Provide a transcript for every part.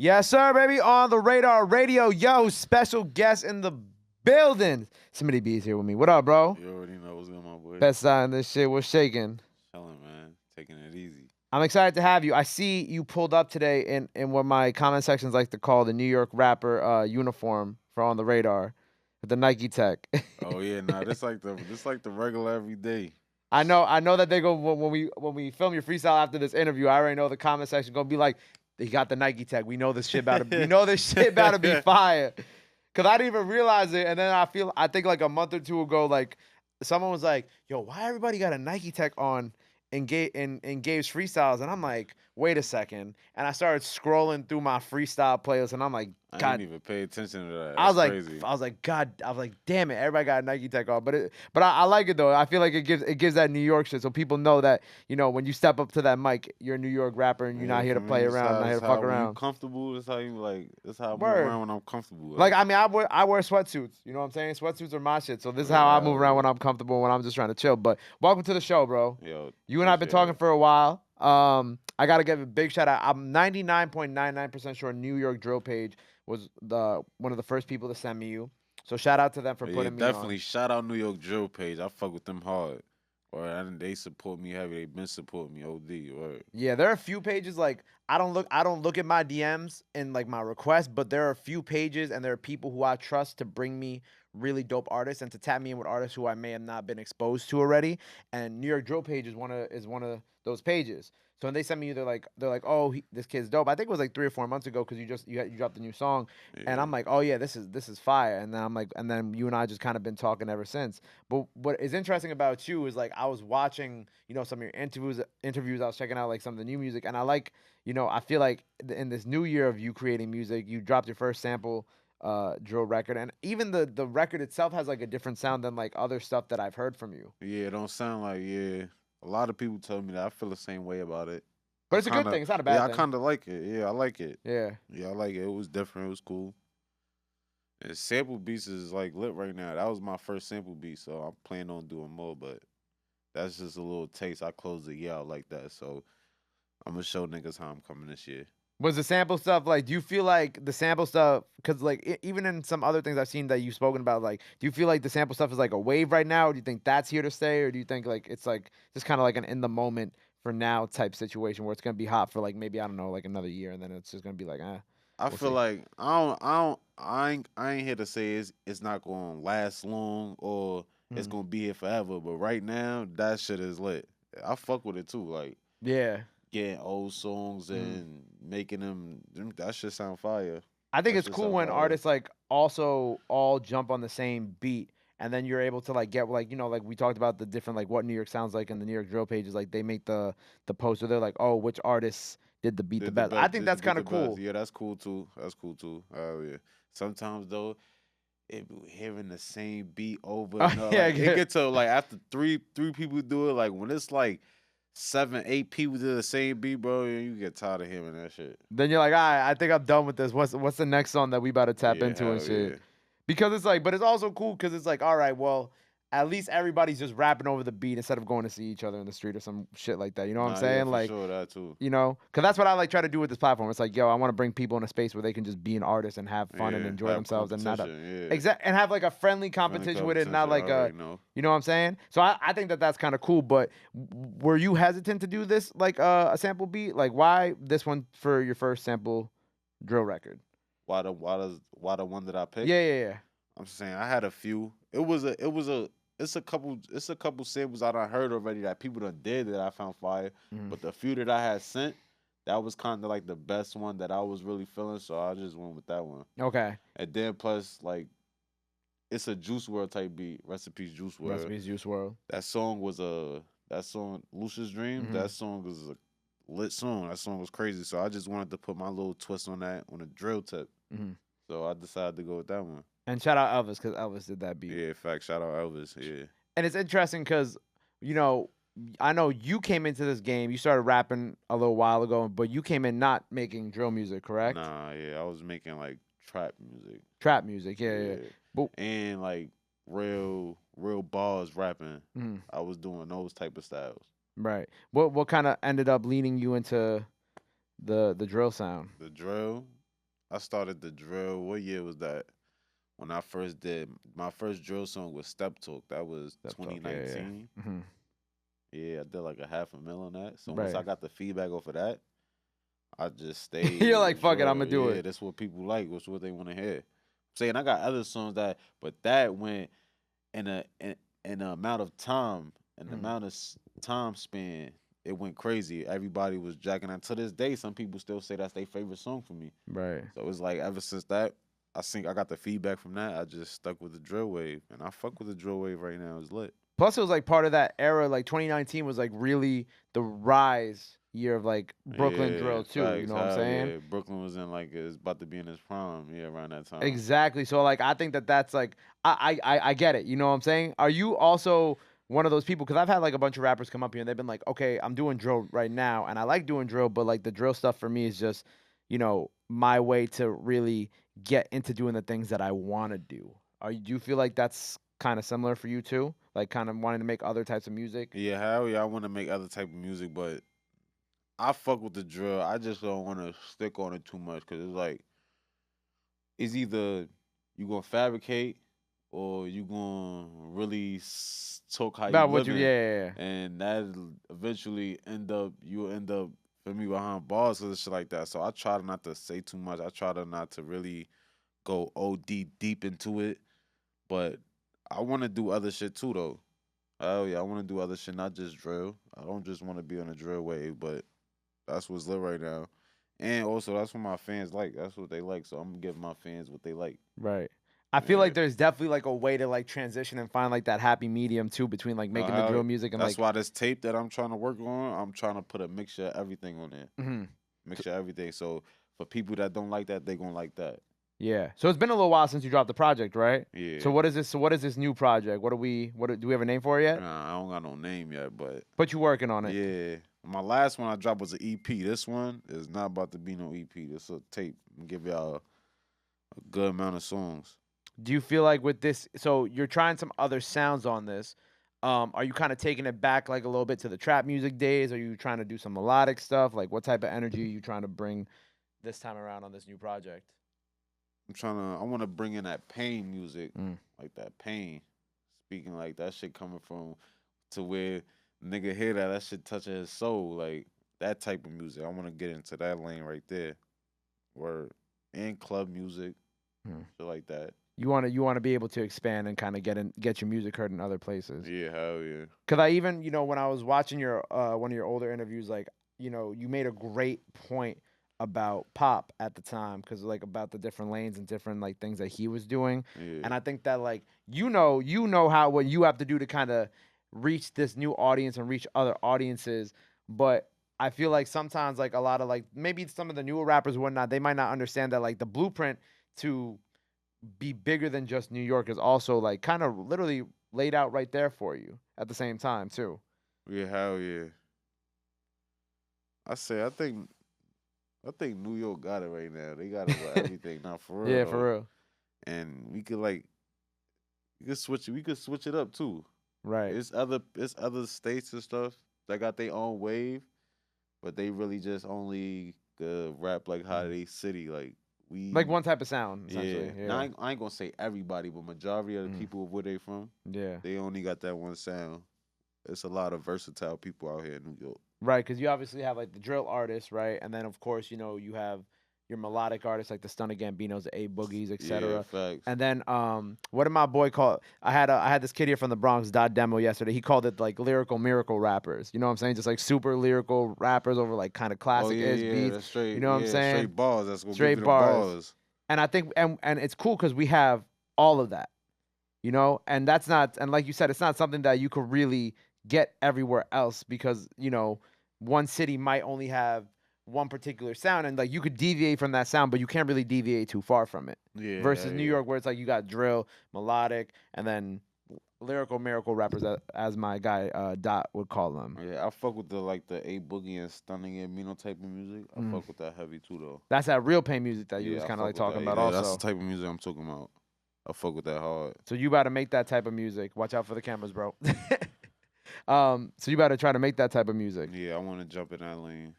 Yes, sir, baby. On the radar radio. Yo, special guest in the building. Smiddy B's here with me. What up, bro? You already know what's going on, my boy. Best side of this shit. What's shaking? Chilling, man. Taking it easy. I'm excited to have you. I see you pulled up today in what my comment sections like to call the New York rapper uniform for On the Radar with the Nike Tech. Oh yeah, nah. This like the regular everyday. I know that they go when we film your freestyle after this interview. I already know the comment section gonna be like, they got the Nike Tech. We know this shit about to we know this shit about to be fire. Cause I didn't even realize it, and then I think like a month or two ago, like someone was like, "Yo, why everybody got a Nike Tech on in Gabe's freestyles?" And I'm like, "Wait a second!" And I started scrolling through my freestyle playlist, and I'm like, I "God." didn't even pay attention to that. I was That's like, crazy. I was like, damn it, everybody got a Nike Tech on, but I like it though. I feel like it gives that New York shit, so people know that when you step up to that mic, you're a New York rapper and you're not here to play around, not here to fuck When you around. comfortable, that's how you like. That's how I move Word. around when I'm comfortable. Like I mean, I wear sweatsuits. You know what I'm saying? Sweatsuits are my shit. So this is how I move around when I'm comfortable, when I'm just trying to chill. But welcome to the show, bro. Yo, You and I've been talking for a while. I gotta give a big shout out. I'm 99.99% sure New York Drill Page was one of the first people to send me you. So shout out to them for putting me definitely. on. Shout out New York Drill Page. I fuck with them hard. They support me heavy. They been supporting me OD. Or Yeah, there are a few pages like I don't look at my DMs and like my requests, but there are a few pages and there are people who I trust to bring me really dope artists and to tap me in with artists who I may have not been exposed to already. And New York Drill Page is one of those pages. So when they send me, they're like, oh, this kid's dope. I think it was like 3 or 4 months ago because you dropped a new song, and I'm like, oh yeah, this is fire. And then I'm like, and then you and I just kind of been talking ever since. But what is interesting about you is like I was watching, some of your interviews. I was checking out like some of the new music, and I like, I feel like in this new year of you creating music, you dropped your first sample drill record, and even the record itself has like a different sound than like other stuff that I've heard from you. yeah, it don't sound like A lot of people tell me that. I feel the same way about it. But I it's a good kinda, thing. It's not a bad I thing. kind of like it. Yeah, I like it. Yeah. Yeah, I like it. It was different. It was cool. And sample beats is like lit right now. That was my first sample beat, so I'm planning on doing more. But that's just a little taste. I closed the year out like that, so I'm gonna show niggas how I'm coming this year. Was the sample stuff like? Do you feel like the sample stuff? Because like even in some other things I've seen that you've spoken about, like, do you feel like the sample stuff is like a wave right now, or do you think that's here to stay, or do you think like it's like just kind of like an in the moment for now type situation where it's gonna be hot for like maybe I don't know like another year and then it's just gonna be like I we'll feel see. like I ain't here to say it's not gonna last long or it's Mhm. gonna be here forever. But right now, that shit is lit. I fuck with it too. Like Yeah. getting old songs Mhm. and making that shit sound fire. I think That it's shit cool sound when fire. artists like also all jump on the same beat and then you're able to like get like like we talked about the different like what New York sounds like in the New York drill pages, like they make the poster, they're like, oh, which artists did the beat the Did the best. I best, think did the that's beat kind the of best. cool. Yeah, that's cool too. That's cool too. Oh yeah. Sometimes though, hearing the same beat over Oh and over, yeah, like it gets to like after three people do it, like when it's like 7, 8 people do the same beat, bro, you get tired of hearing that shit. then you're like, all right, I think I'm done with this. What's the next song that we about to tap Yeah, into and hell shit? yeah. Because it's like, but it's also cool because it's like, all right, well, at least everybody's just rapping over the beat instead of going to see each other in the street or some shit like that. You know what I'm Nah, yeah, saying? for Like, sure that too. because that's what I like try to do with this platform. It's like, yo, I want to bring people in a space where they can just be an artist and have fun and Yeah, enjoy have themselves and not a competition. Yeah, exact and have like a friendly friendly competition with it, not competition. I like a, already know. you know what I'm saying? So I think that that's kind of cool. But were you hesitant to do this like a sample beat? Like, why this one for your first sample drill record? Why the one that I picked? Yeah. I'm saying I had a few. It's a couple samples I done heard already that people done did that I found fire. Mhm. But the few that I had sent, that was kind of like the best one that I was really feeling. So I just went with that one. Okay. And then plus like it's a Juice World type beat. Recipes Juice World. Recipes Juice World. That song Lucia's Dream. Mhm. That song was a lit song. That song was crazy. So I just wanted to put my little twist on that on a drill tip. Mhm. So I decided to go with that one. And shout out Elvis because Elvis did that beat. Yeah, fact. Shout out Elvis. Yeah. And it's interesting because, you know, I know you came into this game. You started rapping a little while ago, but you came in not making drill music, correct? Nah, yeah, I was making like trap music. Trap music, yeah. But And like real bars rapping. mhm, I was doing those type of styles. right. What kind of ended up leading you into the drill sound? The drill. I started the drill. What year was that? When I first did my first drill song was Step Talk. That was Step talk. Yeah, yeah. 2019. Hmm. Yeah, I did like a half a mil on that. So once Right. I got the feedback off of that, I just You're stayed like, with fuck it, I'm gonna drill. do Yeah, it. that's what people like. That's what they want to hear. Saying I got other songs that, but that went in a amount of time, an Mm. amount of time span. It went crazy. Everybody was jacking out. To this day, some people still say that's their favorite song for me. Right. So it's like ever since that, I think I got the feedback from that. I just stuck with the drill wave, and I fuck with the drill wave right now. It's lit. Plus, it was like part of that era. Like 2019 was like really the rise year of like Brooklyn Yeah, drill too. You facts. know what I'm Hell saying? yeah. Brooklyn was in like it's about to be in its prime. Yeah, around that time. Exactly. So like I think that that's like I get it. You know what I'm saying? Are you also one of those people? Because I've had like a bunch of rappers come up here and they've been like, okay, I'm doing drill right now, and I like doing drill, but like the drill stuff for me is just, my way to really get into doing the things that I want to do. Do you feel like that's kind of similar for you too? Like kind of wanting to make other types of music? Yeah, hell yeah. I want to make other type of music, but I fuck with the drill. I just don't want to stick on it too much because it's like it's either you gonna fabricate or you gonna really talk how you About what you, yeah, living, yeah, yeah. and that eventually you'll end up for me behind bars and shit like that. So I try not to say too much. I try to not to really go OD deep into it, but I want to do other shit too though. Oh yeah, I want to do other shit, not just drill. I don't just want to be on a drill wave, but that's what's lit right now. And also, that's what my fans like. That's what they like. So I'm gonna give my fans what they like. Right. I feel Yeah. like there's definitely like a way to like transition and find like that happy medium too between like making the How drill music and that's like, why this tape that I'm trying to work on, I'm trying to put a mixture of everything on there. mhm. Mixture of everything. So for people that don't like that, they gonna like that. Yeah. So it's been a little while since you dropped the project, right? So Yeah. what is this? So what is this new project? Do we have a name for it yet? I don't got no name yet, but But you working on it. yeah. My last one I dropped was an EP. This one is not about to be no EP. This a tape. I'm gonna give y'all a good amount of songs. Do you feel like with this, so you're trying some other sounds on this? Are you kind of taking it back like a little bit to the trap music days? Are you trying to do some melodic stuff? Like what type of energy are you trying to bring this time around on this new project? I want to bring in that pain music, Mm. like that pain. Speaking like that shit coming from to where nigga hear that shit touching his soul, like that type of music. I want to get into that lane right there, where and club music, Mm. shit like that. You want to be able to expand and kind of get your music heard in other places. Yeah, hell yeah. Cause I even, when I was watching your one of your older interviews, like, you made a great point about Pop at the time, cause like about the different lanes and different like things that he was doing. Yeah, And I think that like how what you have to do to kind of reach this new audience and reach other audiences. But I feel like sometimes like a lot of like maybe some of the newer rappers and whatnot, they might not understand that like the blueprint to be bigger than just New York is also like kind of literally laid out right there for you at the same time too. yeah, hell yeah. I think New York got it right now. They got it with everything. Now for real Yeah, though, for real. and we could switch it. We could switch it up too. Right. It's other states and stuff that got their own wave, but they really just only rap like how Mm. they city. Like Like we, one type of sound yeah. essentially. Now Yeah. I ain't gonna say everybody, but majority of the Mm. people of where they from, Yeah. they only got that one sound. It's a lot of versatile people out here in New York. Right, because you obviously have like the drill artists, right? And then of course, you have your melodic artists like the Stunna Gambinos, the A Boogies, Yeah, etc. facts. And then what did my boy call? I had this kid here from the Bronx, Dot Demo, yesterday. He called it like lyrical miracle rappers. You know what I'm saying? Just like super lyrical rappers over like kind of Oh classic yeah, ish yeah. beats. That's You straight. know what I'm Yeah, saying? straight bars. That's gonna give Straight you them bars. bars. And I think and it's cool because we have all of that. And that's not, and like you said, it's not something that you could really get everywhere else because one city might only have one particular sound, and like you could deviate from that sound, but you can't really deviate too far from it, Yeah, versus hell New yeah. York where it's like you got drill, melodic, and then lyrical miracle rappers, as my guy Dot would call them. Yeah, I fuck with the A Boogie and Stunning Amino type of music. I Mm. fuck with that heavy too though. That's that real pain music that you was Yeah, I kind of fuck like with talking that. about Yeah, that's the also. type of music I'm talking about. I fuck with that hard. So you about to make that type of music. Watch out for the cameras, bro. So you about to try to make that type of music. Yeah, I want to jump in that lane.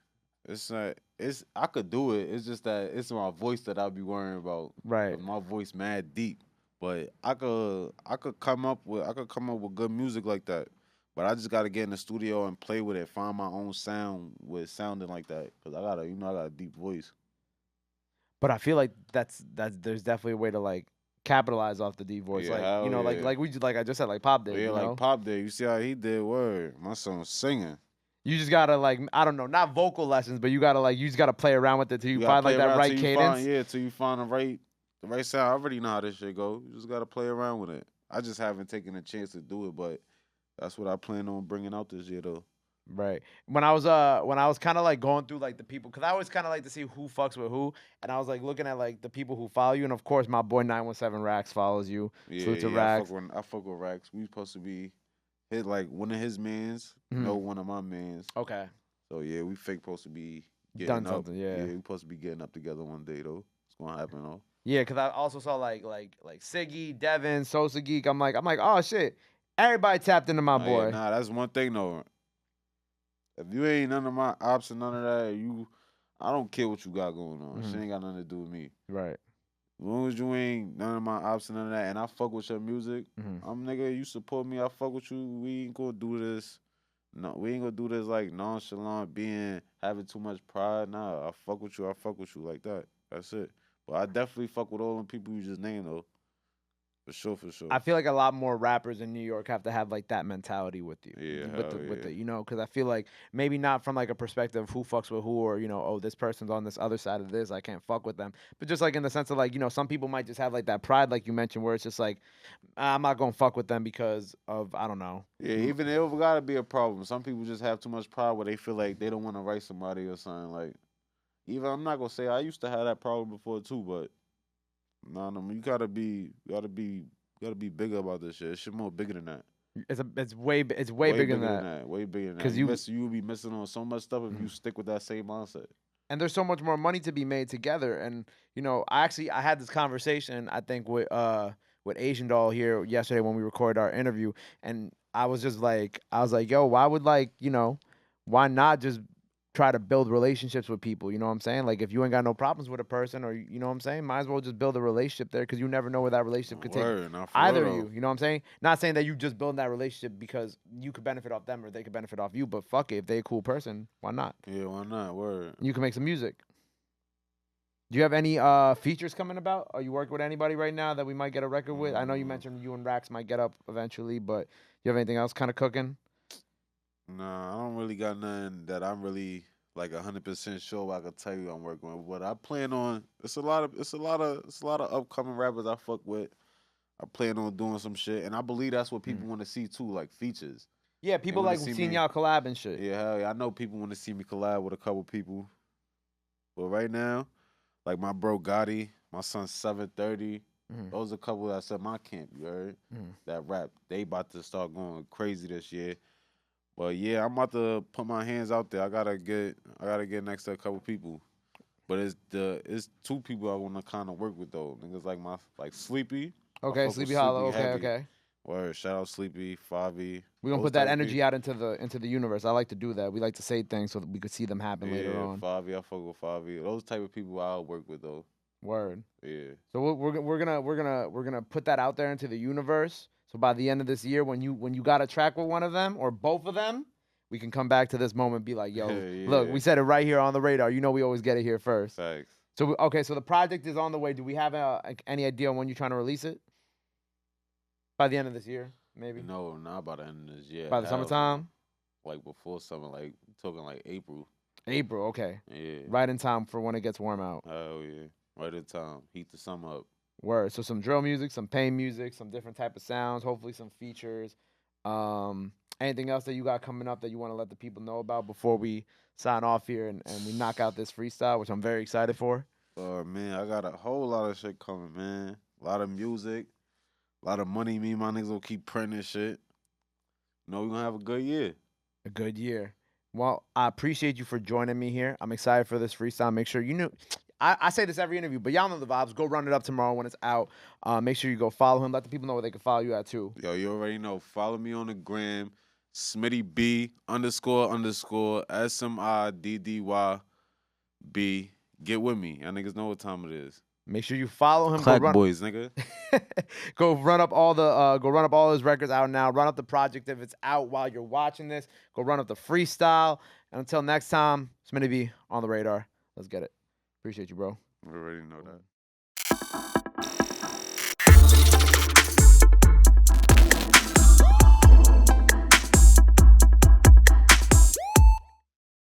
It's not. It's I could do it. It's just that it's my voice that I'll be worrying about. Right. Cause my voice mad deep. But I could come up with good music like that. But I just gotta get in the studio and play with it, find my own sound with sounding like that. Cause I got a deep voice. But I feel like that's there's definitely a way to like capitalize off the D voice, Yeah, like hell yeah. like I just said, like Pop did, Yeah, you like know. Pop did. You see how he did? Word, my son was singing. You just gotta like I don't know, not vocal lessons, but you just gotta play around with it till you You gotta find play like that around till right you find, cadence. yeah, till you find the right sound. I already know how this shit go. You just gotta play around with it. I just haven't taken a chance to do it, but that's what I plan on bringing out this year, though. Right. When I was kind of like going through like the people, cause I always kind of like to see who fucks with who, and I was like looking at like the people who follow you, and of course my boy 917 Rax follows you. Yeah, Salute to yeah, Rax. I fuck with Rax. We supposed to be hit like one of his mans, know Mhm. one of my mans. Okay. So yeah, we fake supposed to be Done getting up. something, Yeah, yeah. we supposed to be getting up together one day though. It's gonna happen though. Yeah, cause I also saw like Siggy, Devin, Sosa Geek. I'm like, oh shit, everybody tapped into my Oh yeah, boy. nah, that's one thing though. If you ain't none of my ops and none of that, I don't care what you got going on. Shit Mhm. ain't got nothing to do with me. Right. As long as you ain't none of my ops and none of that, and I fuck with your music, Mhm. I'm nigga. You support me, I fuck with you. We ain't gonna do this. No, we ain't gonna do this like nonchalant, being having too much pride. Nah, I fuck with you. I fuck with you like that. That's it. But I definitely fuck with all them people you just named though. For sure, for sure. I feel like a lot more rappers in New York have to have like that mentality with you, Yeah, hell with yeah. the because I feel like maybe not from like a perspective of who fucks with who or oh this person's on this other side of this I can't fuck with them, but just like in the sense of like some people might just have like that pride like you mentioned where it's just like I'm not gonna fuck with them because of I don't know. Yeah, even it gotta be a problem. Some people just have too much pride where they feel like they don't want to write somebody or something. Like, even I'm not gonna say I used to have that problem before too, but no, no, you gotta be bigger about this shit. It's shit more bigger than that. It's way Way bigger than bigger than that that. Way bigger than that. because you You will be missing on so much stuff if you Mhm. stick with that same mindset. And there's so much more money to be made together. And I had this conversation I think with Asian Doll here yesterday when we recorded our interview, and I was like, yo, why would why not just try to build relationships with people? You know what I'm saying? Like if you ain't got no problems with a person, or you know what I'm saying, might as well just build a relationship there because you never know where that relationship could take Word, not for real either of though. you. You know what I'm saying? Not saying that you just building that relationship because you could benefit off them or they could benefit off you, but fuck it, if they a cool person, why not? Yeah, why not? Word. You can make some music. Do you have any features coming about? Are you working with anybody right now that we might get a record with? I know you Mm, mentioned you and Rax might get up eventually, but you have anything else kind of cooking? nah, I don't really got nothing that I'm really like 100% sure I could tell you I'm working with. But I plan on it's a lot of upcoming rappers I fuck with. I plan on doing some shit, and I believe that's what Mm. people want to see too, like features. Yeah, They people want to like see seeing me. y'all collab and shit. Yeah, hell yeah. I know people want to see me collab with a couple people, but right now, like my bro Gotti, my son 730, Mm. those a couple that said my camp. You heard Mm. that rap? They about to start going crazy this year. But yeah, I'm about to put my hands out there. I gotta get next to a couple people. But it's two people I want to kind of work with though. Niggas like like Sleepy. I Okay, fuck with Sleepy Sleepy Hollow. Okay, heavy. okay. Word, shout out Sleepy, Favi, We gonna those put that type of people. energy out into the universe. I like to do that. We like to say things so that we could see them happen later Yeah, on. Favi, I fuck with Favi. Those type of people I'll work with though. Word. Yeah. So we're gonna put that out there into the universe. So by the end of this year, when you got a track with one of them or both of them, we can come back to this moment and be like, "Yo, look, Yeah. we said it right here on the radar. You know, we always get it here first." Facts. So okay, so the project is on the way. Do we have any idea on when you're trying to release it? By the end of this year, maybe No, not by the end of this year. by the Hell no. summertime, Like before summer, like talking like April. April. Okay, Yeah. right in time for when it gets warm out. Hell yeah. Right at time. Heat the summer up. Word. So some drill music, some pain music, some different type of sounds. Hopefully some features. Anything else that you got coming up that you want to let the people know about before we sign off here and we knock out this freestyle, which I'm very excited for. Man, I got a whole lot of shit coming, man. A lot of music, a lot of money. Me and my niggas will keep printing shit. We gonna have a good year. A good year. Well, I appreciate you for joining me here. I'm excited for this freestyle. Make sure you know. I say this every interview, but y'all know the vibes. Go run it up tomorrow when it's out. Make sure you go follow him. Let the people know where they can follow you at too. Yo, you already know. Follow me on the gram, Smiddy B __SMIDDY. B, get with me. Y'all niggas know what time it is. Make sure you follow him. Clack boys, nigga. Go run up all his records out now. Run up the project if it's out while you're watching this. Go run up the freestyle. And until next time, Smiddy B on the radar. Let's get it. Appreciate you, bro. We already know that.